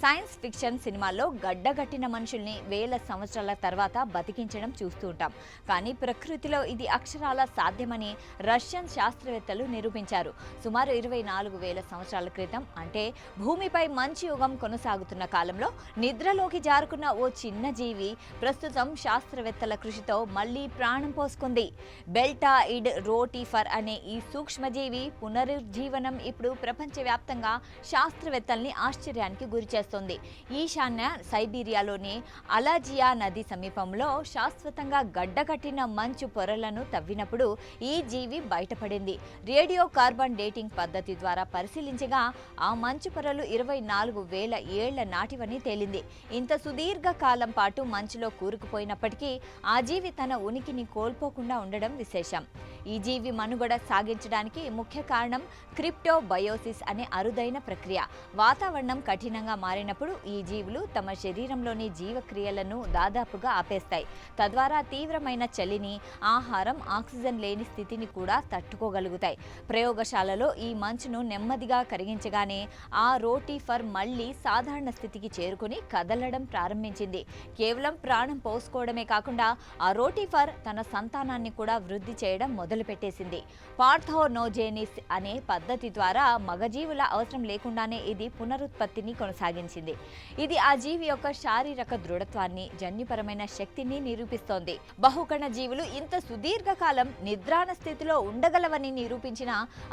Science fiction సినిమాల్లో గడ్డగట్టిన మనుషుల్ని వేల సంవత్సరాల తర్వాత బతికించడం చూస్తూ ఉంటాం. కానీ ప్రకృతిలో ఇది అక్షరాల సాధ్యమని రష్యన్ శాస్త్రవేత్తలు నిరూపించారు. సుమారు 24,000 సంవత్సరాల క్రితం, అంటే భూమిపై మంచు యుగం కొనసాగుతున్న కాలంలో నిద్రలోకి జారుకున్న ఓ చిన్న జీవి ప్రస్తుతం శాస్త్రవేత్తల కృషితో మళ్లీ ప్రాణం పోసుకుంది. బెల్టాయిడ్ రోటిఫర్ అనే ఈ సూక్ష్మజీవి పునరుజ్జీవనం ఇప్పుడు ప్రపంచవ్యాప్తంగా శాస్త్రవేత్తల్ని ఆశ్చర్యానికి గురిచేస్తుంది. ఈశాన్య సైబీరియాలోని అలాజియా నది సమీపంలో శాశ్వతంగా గడ్డకట్టిన మంచు పొరలను తవ్వినప్పుడు ఈ జీవి బయటపడింది. రేడియో కార్బన్ డేటింగ్ పద్ధతి ద్వారా పరిశీలించగా ఆ మంచు పొరలు 24,000 ఏళ్ల నాటివని తేలింది. ఇంత సుదీర్ఘ కాలం పాటు మంచులో కూరుకుపోయినప్పటికీ ఆ జీవి తన ఉనికిని కోల్పోకుండా ఉండడం విశేషం. ఈ జీవి మనుగడ సాగించడానికి ముఖ్య కారణం క్రిప్టోబయోసిస్ అనే అరుదైన ప్రక్రియ. వాతావరణం కఠినంగా మారినప్పుడు ఈ జీవులు తమ శరీరంలోని జీవక్రియలను దాదాపుగా ఆపేస్తాయి. తద్వారా తీవ్రమైన చలిని, ఆహారం, ఆక్సిజన్ లేని స్థితిని కూడా తట్టుకోగలుగుతాయి. ప్రయోగశాలలో ఈ మంచును నెమ్మదిగా కరిగించగానే ఆ రోటిఫర్ మళ్లీ సాధారణ స్థితికి చేరుకుని కదలడం ప్రారంభించింది. కేవలం ప్రాణం పోసుకోవడమే కాకుండా ఆ రోటిఫర్ తన సంతానాన్ని కూడా వృద్ధి చేయడం మొదలుపెట్టేసింది. పార్థోనోజెనిస్ అనే పద్ధతి ద్వారా మగజీవుల అవసరం లేకుండానే ఇది పునరుత్పత్తిని కొనసాగించింది. ఇది ఆ జీవి యొక్క శారీరక దృఢత్వాన్ని, జన్యుపరమైన శక్తిని నిరూపిస్తోంది. బహుకణ జీవులు ఇంత సుదీర్ఘకాలం నిద్రాణ స్థితిలో ఉండగలవని నిరూపించిన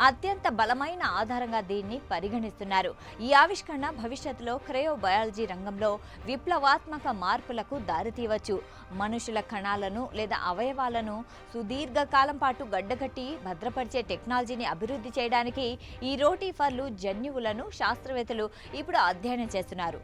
అత్యంత బలమైన ఆధారంగా దీన్ని పరిగణిస్తున్నారు. ఈ ఆవిష్కరణ భవిష్యత్తులో క్రయోబయాలజీ రంగంలో విప్లవాత్మక మార్పులకు దారితీయవచ్చు. మనుషుల కణాలను లేదా అవయవాలను సుదీర్ఘకాలం పాటు గడ్డకట్టి భద్రపరిచే టెక్నాలజీని అభివృద్ధి చేయడానికి ఈ రోటిఫర్లు జన్యువులను శాస్త్రవేత్తలు ఇప్పుడు అధ్యయనం చేస్తున్నారు.